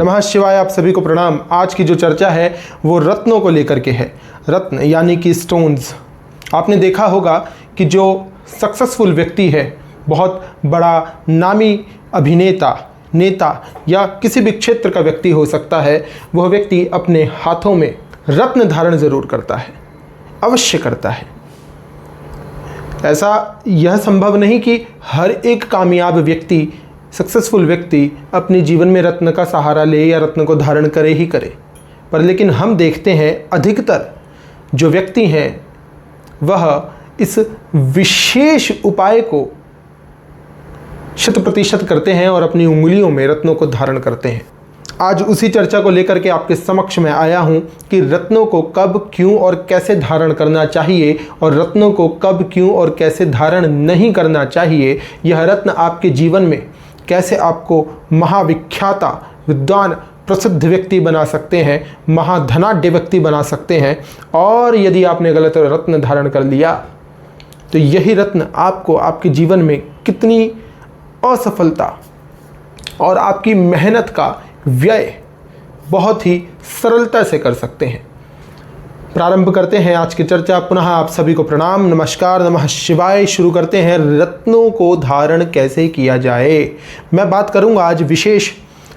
नमः शिवाय। आप सभी को प्रणाम। आज की जो चर्चा है वो रत्नों को लेकर के है। रत्न यानी कि स्टोन्स। आपने देखा होगा कि जो सक्सेसफुल व्यक्ति है, बहुत बड़ा नामी अभिनेता, नेता या किसी भी क्षेत्र का व्यक्ति हो सकता है, वह व्यक्ति अपने हाथों में रत्न धारण ज़रूर करता है, अवश्य करता है। ऐसा यह संभव नहीं कि हर एक कामयाब व्यक्ति, सक्सेसफुल व्यक्ति अपने जीवन में रत्न का सहारा ले या रत्न को धारण करे ही करे, पर लेकिन हम देखते हैं अधिकतर जो व्यक्ति हैं वह इस विशेष उपाय को 100% करते हैं और अपनी उंगलियों में रत्नों को धारण करते हैं। आज उसी चर्चा को लेकर के आपके समक्ष में आया हूं कि रत्नों को कब, क्यों और कैसे धारण करना चाहिए और रत्नों को कब, क्यों और कैसे धारण नहीं करना चाहिए। यह रत्न आपके जीवन में कैसे आपको महाविख्याता, विद्वान, प्रसिद्ध व्यक्ति बना सकते हैं, महाधनाढ्य व्यक्ति बना सकते हैं। और यदि आपने गलत रत्न धारण कर लिया तो यही रत्न आपको आपके जीवन में कितनी असफलता और आपकी मेहनत का व्यय बहुत ही सरलता से कर सकते हैं। प्रारंभ करते हैं आज की चर्चा। पुनः आप सभी को प्रणाम, नमस्कार, नमः शिवाय। शुरू करते हैं रत्नों को धारण कैसे किया जाए। मैं बात करूंगा आज विशेष,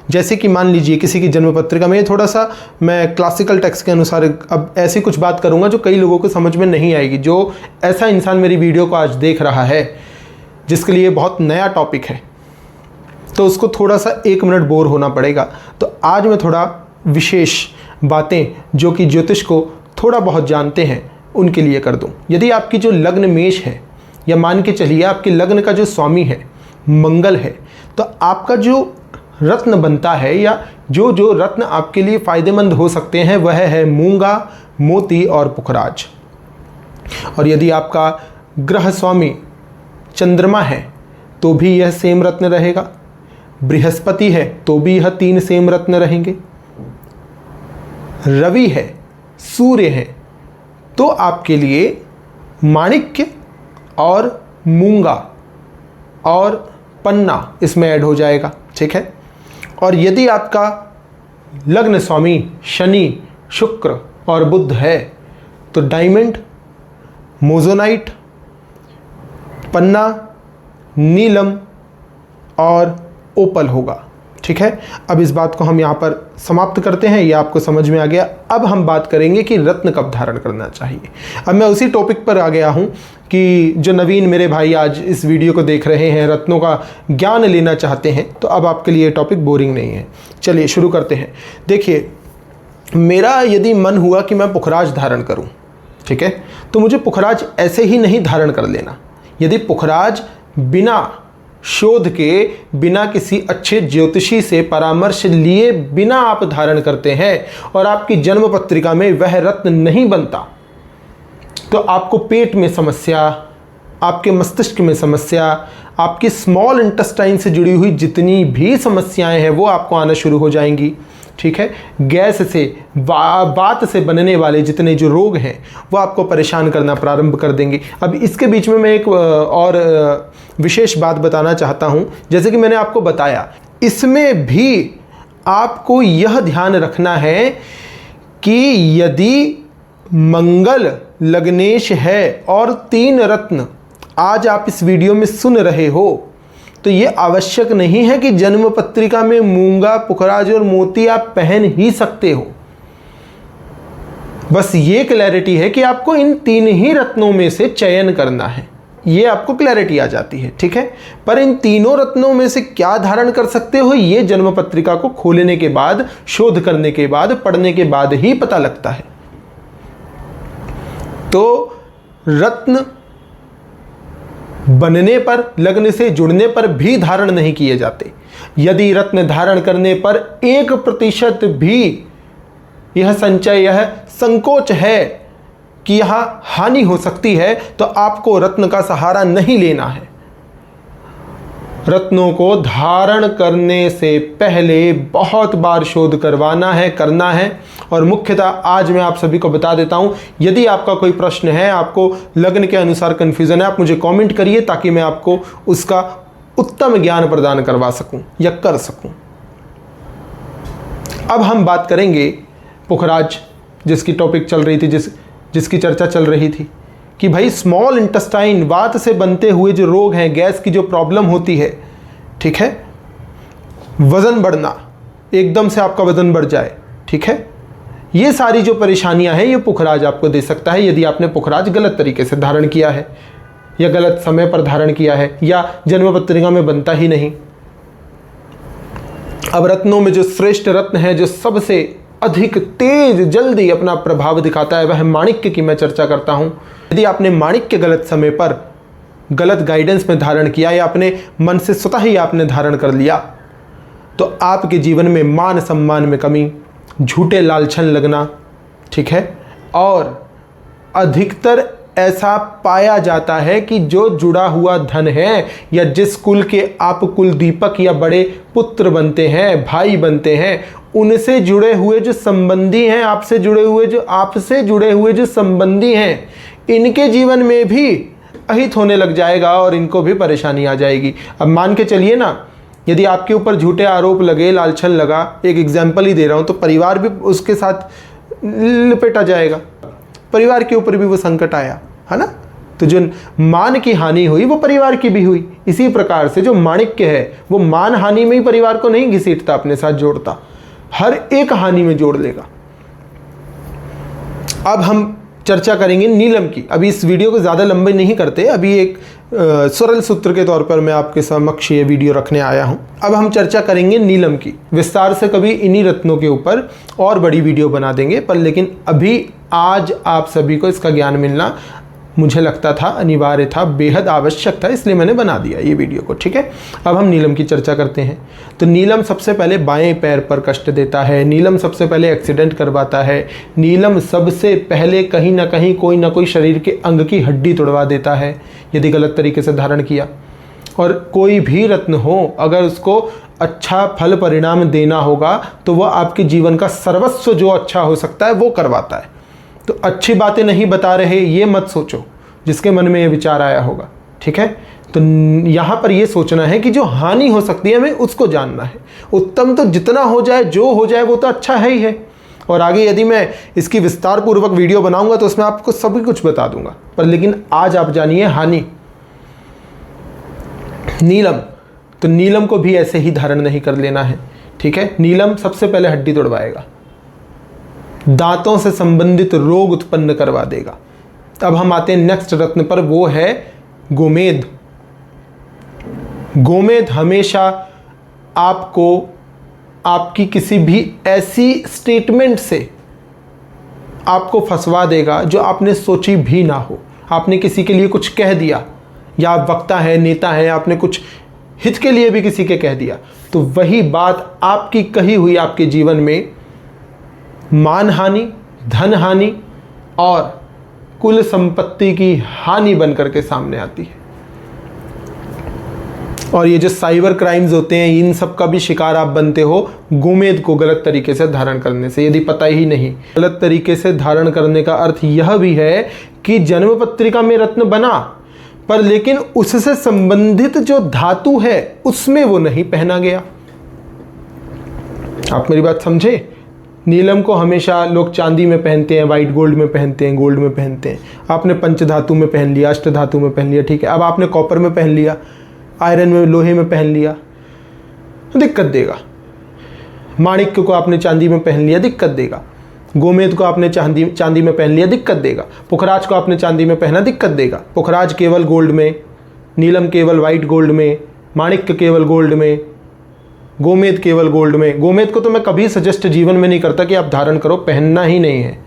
जैसे कि मान लीजिए किसी की जन्म पत्रिका में, थोड़ा सा मैं क्लासिकल टेक्स्ट के अनुसार अब ऐसी कुछ बात करूंगा जो कई लोगों को समझ में नहीं आएगी। जो ऐसा इंसान मेरी वीडियो को आज देख रहा है जिसके लिए बहुत नया टॉपिक है, तो उसको थोड़ा सा 1 मिनट बोर होना पड़ेगा। तो आज मैं थोड़ा विशेष बातें जो कि ज्योतिष को थोड़ा बहुत जानते हैं उनके लिए कर दूं। यदि आपकी जो लग्न मेष है, या मान के चलिए आपके लग्न का जो स्वामी है मंगल है, तो आपका जो रत्न बनता है या जो रत्न आपके लिए फ़ायदेमंद हो सकते हैं वह है मूंगा, मोती और पुखराज। और यदि आपका ग्रह स्वामी चंद्रमा है तो भी यह सेम रत्न रहेगा। बृहस्पति है तो भी यह 3 सेम रत्न रहेंगे। रवि है, सूर्य है, तो आपके लिए माणिक्य और मूंगा और पन्ना इसमें ऐड हो जाएगा। ठीक है। और यदि आपका लग्न स्वामी शनि, शुक्र और बुध है तो डायमंड, मोजोनाइट, पन्ना, नीलम और ओपल होगा। ठीक है। अब इस बात को हम यहाँ पर समाप्त करते हैं। ये आपको समझ में आ गया। अब हम बात करेंगे कि रत्न कब धारण करना चाहिए। अब मैं उसी टॉपिक पर आ गया हूँ कि जो नवीन मेरे भाई आज इस वीडियो को देख रहे हैं, रत्नों का ज्ञान लेना चाहते हैं, तो अब आपके लिए टॉपिक बोरिंग नहीं है। चलिए शुरू करते हैं। देखिए, मेरा यदि मन हुआ कि मैं पुखराज धारण करूँ, ठीक है, तो मुझे पुखराज ऐसे ही नहीं धारण कर लेना। यदि पुखराज बिना शोध के, बिना किसी अच्छे ज्योतिषी से परामर्श लिए बिना आप धारण करते हैं और आपकी जन्म पत्रिका में वह रत्न नहीं बनता, तो आपको पेट में समस्या, आपके मस्तिष्क में समस्या, आपकी स्मॉल इंटेस्टाइन से जुड़ी हुई जितनी भी समस्याएं हैं वो आपको आना शुरू हो जाएंगी। ठीक है। गैस से, वात से बनने वाले जितने जो रोग हैं वो आपको परेशान करना प्रारंभ कर देंगे। अब इसके बीच में मैं एक और विशेष बात बताना चाहता हूं। जैसे कि मैंने आपको बताया, इसमें भी आपको यह ध्यान रखना है कि यदि मंगल लग्नेश है और 3 रत्न आज आप इस वीडियो में सुन रहे हो, तो ये आवश्यक नहीं है कि जन्म पत्रिका में मूंगा, पुखराज और मोती आप पहन ही सकते हो। बस ये क्लैरिटी है कि आपको इन 3 ही रत्नों में से चयन करना है। ये आपको क्लैरिटी आ जाती है। ठीक है। पर इन तीनों रत्नों में से क्या धारण कर सकते हो, ये जन्म पत्रिका को खोलने के बाद, शोध करने के बाद, पढ़ने के बाद ही पता लगता है। तो रत्न बनने पर, लग्न से जुड़ने पर भी धारण नहीं किए जाते। यदि रत्न धारण करने पर 1% भी यह संचय, यह संकोच है कि यहां हानि हो सकती है, तो आपको रत्न का सहारा नहीं लेना है। रत्नों को धारण करने से पहले बहुत बार शोध करवाना है, करना है। और मुख्यतः आज मैं आप सभी को बता देता हूं, यदि आपका कोई प्रश्न है, आपको लग्न के अनुसार कन्फ्यूज़न है, आप मुझे कमेंट करिए ताकि मैं आपको उसका उत्तम ज्ञान प्रदान करवा सकूं या कर सकूं। अब हम बात करेंगे पुखराज, जिसकी टॉपिक चल रही थी, जिसकी चर्चा चल रही थी कि भाई स्मॉल इंटेस्टाइन, वात से बनते हुए जो रोग हैं, गैस की जो प्रॉब्लम होती है, ठीक है, वज़न बढ़ना, एकदम से आपका वज़न बढ़ जाए, ठीक है, ये सारी जो परेशानियां हैं ये पुखराज आपको दे सकता है यदि आपने पुखराज गलत तरीके से धारण किया है या गलत समय पर धारण किया है या जन्म पत्रिका में बनता ही नहीं। अब रत्नों में जो श्रेष्ठ रत्न है, जो सबसे अधिक तेज जल्दी अपना प्रभाव दिखाता है, वह माणिक्य की मैं चर्चा करता हूं। यदि आपने माणिक्य गलत समय पर गलत गाइडेंस में धारण किया या अपने मन से स्वतः ही आपने धारण कर लिया तो आपके जीवन में मान सम्मान में कमी, झूठे लालछन लगना, ठीक है, और अधिकतर ऐसा पाया जाता है कि जो जुड़ा हुआ धन है या जिस कुल के आप कुल दीपक या बड़े पुत्र बनते हैं, भाई बनते हैं, उनसे जुड़े हुए जो संबंधी हैं, आपसे जुड़े हुए जो संबंधी हैं, इनके जीवन में भी अहित होने लग जाएगा और इनको भी परेशानी आ जाएगी। अब मान के चलिए ना, यदि आपके ऊपर झूठे आरोप लगे, लालछन लगा, एक एग्जाम्पल ही दे रहा हूँ, तो परिवार भी उसके साथ लपेटा जाएगा, परिवार के ऊपर भी वो संकट आया, है ना। तो जो मान की हानि हुई वो परिवार की भी हुई। इसी प्रकार से जो माणिक्य है वो मान हानि में ही परिवार को नहीं घसीटता, अपने साथ जोड़ता, हर एक हानि में जोड़ लेगा। अब हम चर्चा करेंगे नीलम की। अभी इस वीडियो को ज़्यादा लंबे नहीं करते, अभी एक सरल सूत्र के तौर पर मैं आपके समक्ष ये वीडियो रखने आया हूँ। अब हम चर्चा करेंगे नीलम की विस्तार से, कभी इन्हीं रत्नों के ऊपर और बड़ी वीडियो बना देंगे, पर लेकिन अभी आज आप सभी को इसका ज्ञान मिलना मुझे लगता था अनिवार्य था, बेहद आवश्यक था, इसलिए मैंने बना दिया ये वीडियो को, ठीक है। अब हम नीलम की चर्चा करते हैं। तो नीलम सबसे पहले बाएं पैर पर कष्ट देता है, नीलम सबसे पहले एक्सीडेंट करवाता है, नीलम सबसे पहले कहीं ना कहीं कोई ना कोई शरीर के अंग की हड्डी तोड़वा देता है यदि गलत तरीके से धारण किया। और कोई भी रत्न हो, अगर उसको अच्छा फल परिणाम देना होगा तो वह आपके जीवन का सर्वस्व जो अच्छा हो सकता है वो करवाता है। तो अच्छी बातें नहीं बता रहे ये मत सोचो, जिसके मन में ये विचार आया होगा, ठीक है। तो यहाँ पर ये सोचना है कि जो हानि हो सकती है हमें उसको जानना है। उत्तम तो जितना हो जाए, जो हो जाए वो तो अच्छा है ही है। और आगे यदि मैं इसकी विस्तार पूर्वक वीडियो बनाऊंगा तो उसमें आपको सभी कुछ बता दूंगा, पर लेकिन आज आप जानिए हानि। नीलम, तो नीलम को भी ऐसे ही धारण नहीं कर लेना है, ठीक है। नीलम सबसे पहले हड्डी तोड़वाएगा, दांतों से संबंधित रोग उत्पन्न करवा देगा। अब हम आते हैं नेक्स्ट रत्न पर, वो है गोमेद। गोमेद हमेशा आपको आपकी किसी भी ऐसी स्टेटमेंट से आपको फंसवा देगा जो आपने सोची भी ना हो। आपने किसी के लिए कुछ कह दिया, या आप वक्ता है, नेता है, आपने कुछ हित के लिए भी किसी के कह दिया, तो वही बात आपकी कही हुई आपके जीवन में मान हानि, धन हानि और कुल संपत्ति की हानि बनकर के सामने आती है। और ये जो साइबर क्राइम्स होते हैं, इन सब का भी शिकार आप बनते हो गोमेद को गलत तरीके से धारण करने से, यदि पता ही नहीं। गलत तरीके से धारण करने का अर्थ यह भी है कि जन्म पत्रिका में रत्न बना, पर लेकिन उससे संबंधित जो धातु है उसमें वो नहीं पहना गया। आप मेरी बात समझे। नीलम को हमेशा लोग चांदी में पहनते हैं, वाइट गोल्ड में पहनते हैं, गोल्ड में पहनते हैं। आपने पंच धातु में पहन लिया, अष्ट धातु में पहन लिया, ठीक है। अब आपने कॉपर में पहन लिया, आयरन में, लोहे में पहन लिया, दिक्कत देगा। माणिक्य को आपने चांदी में पहन लिया, दिक्कत देगा। गोमेद को आपने चांदी में पहन लिया, दिक्कत देगा। पुखराज को आपने चांदी में पहना, दिक्कत देगा। पुखराज केवल गोल्ड में, नीलम केवल वाइट गोल्ड में, माणिक्य केवल गोल्ड में, गोमेद केवल गोल्ड में। गोमेद को तो मैं कभी सजेस्ट जीवन में नहीं करता कि आप धारण करो, पहनना ही नहीं है।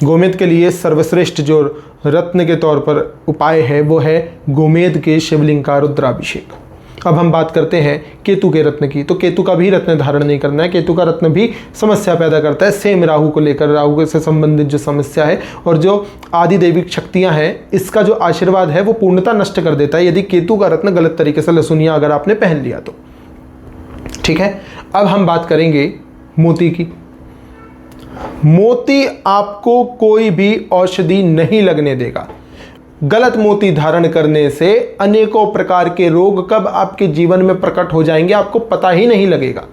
गोमेद के लिए सर्वश्रेष्ठ जो रत्न के तौर पर उपाय है वो है गोमेद के शिवलिंग का रुद्राभिषेक। अब हम बात करते हैं केतु के रत्न की। तो केतु का भी रत्न धारण नहीं करना है। केतु का रत्न भी समस्या पैदा करता है, सेम राहु को लेकर, राहु से संबंधित जो समस्या है और जो आदि दैविक शक्तियां हैं, इसका जो आशीर्वाद है वो पूर्णता नष्ट कर देता है यदि केतु का रत्न गलत तरीके से लहसुनिया अगर आपने पहन लिया तो, ठीक है। अब हम बात करेंगे मोती की। मोती आपको कोई भी औषधि नहीं लगने देगा। गलत मोती धारण करने से अनेकों प्रकार के रोग कब आपके जीवन में प्रकट हो जाएंगे आपको पता ही नहीं लगेगा।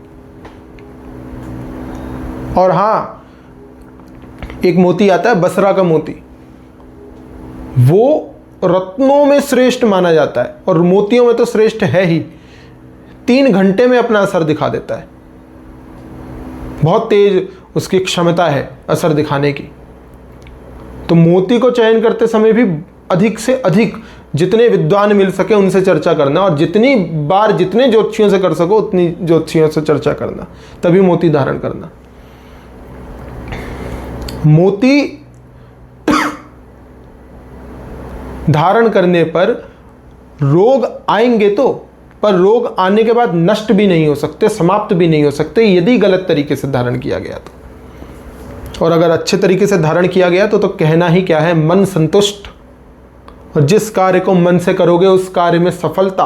और हाँ, एक मोती आता है बसरा का मोती, वो रत्नों में श्रेष्ठ माना जाता है और मोतियों में तो श्रेष्ठ है ही। 3 घंटे में अपना असर दिखा देता है, बहुत तेज उसकी क्षमता है असर दिखाने की। तो मोती को चयन करते समय भी अधिक से अधिक जितने विद्वान मिल सके उनसे चर्चा करना, और जितनी बार जितने ज्योतिषियों से कर सको उतनी ज्योतिषियों से चर्चा करना, तभी मोती धारण करना। मोती धारण करने पर रोग आएंगे तो, पर रोग आने के बाद नष्ट भी नहीं हो सकते, समाप्त भी नहीं हो सकते यदि गलत तरीके से धारण किया गया तो। और अगर अच्छे तरीके से धारण किया गया तो कहना ही क्या है, मन संतुष्ट। और जिस कार्य को मन से करोगे उस कार्य में सफलता,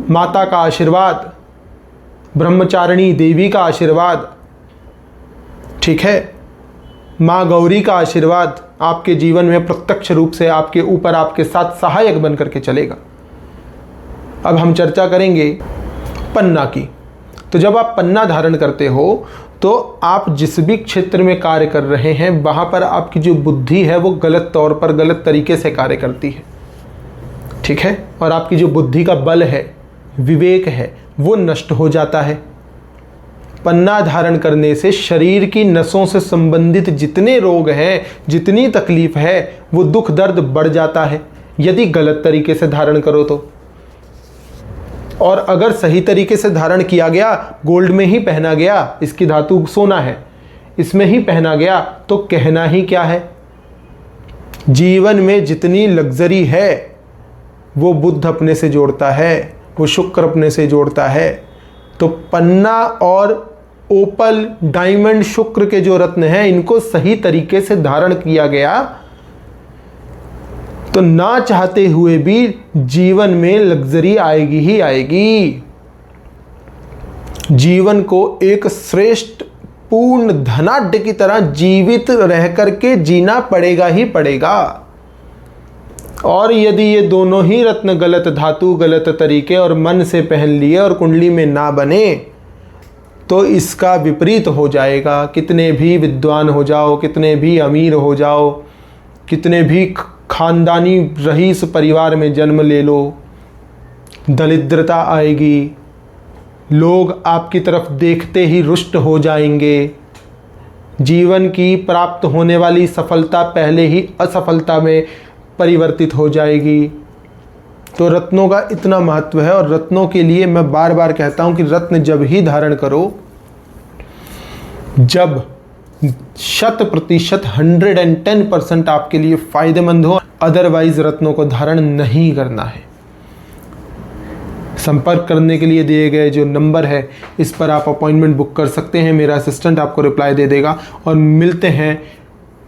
माता का आशीर्वाद, ब्रह्मचारिणी देवी का आशीर्वाद, ठीक है, माँ गौरी का आशीर्वाद आपके जीवन में प्रत्यक्ष रूप से आपके ऊपर, आपके साथ सहायक बन करके चलेगा। अब हम चर्चा करेंगे पन्ना की। तो जब आप पन्ना धारण करते हो तो आप जिस भी क्षेत्र में कार्य कर रहे हैं वहाँ पर आपकी जो बुद्धि है वो गलत तौर पर, गलत तरीके से कार्य करती है, ठीक है, और आपकी जो बुद्धि का बल है, विवेक है, वो नष्ट हो जाता है। पन्ना धारण करने से शरीर की नसों से संबंधित जितने रोग हैं, जितनी तकलीफ है, वो दुख दर्द बढ़ जाता है यदि गलत तरीके से धारण करो तो। और अगर सही तरीके से धारण किया गया, गोल्ड में ही पहना गया, इसकी धातु सोना है, इसमें ही पहना गया, तो कहना ही क्या है। जीवन में जितनी लग्जरी है वो बुध अपने से जोड़ता है, वो शुक्र अपने से जोड़ता है। तो पन्ना और ओपल, डायमंड, शुक्र के जो रत्न हैं, इनको सही तरीके से धारण किया गया तो ना चाहते हुए भी जीवन में लग्जरी आएगी ही आएगी। जीवन को एक श्रेष्ठ पूर्ण धनाढ्य की तरह जीवित रह करके जीना पड़ेगा ही पड़ेगा। और यदि ये दोनों ही रत्न गलत धातु, गलत तरीके और मन से पहन लिए और कुंडली में ना बने तो इसका विपरीत हो जाएगा। कितने भी विद्वान हो जाओ, कितने भी अमीर हो जाओ, कितने भी खानदानी रईस परिवार में जन्म ले लो, दरिद्रता आएगी, लोग आपकी तरफ देखते ही रुष्ट हो जाएंगे, जीवन की प्राप्त होने वाली सफलता पहले ही असफलता में परिवर्तित हो जाएगी। तो रत्नों का इतना महत्व है, और रत्नों के लिए मैं बार बार कहता हूं कि रत्न जब ही धारण करो जब 100% 110% आपके लिए फायदेमंद हो, अदरवाइज रत्नों को धारण नहीं करना है। संपर्क करने के लिए दिए गए जो नंबर है इस पर आप अपॉइंटमेंट बुक कर सकते हैं, मेरा असिस्टेंट आपको रिप्लाई दे देगा। और मिलते हैं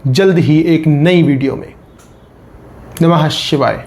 जल्द ही एक नई वीडियो में। नमः शिवाय।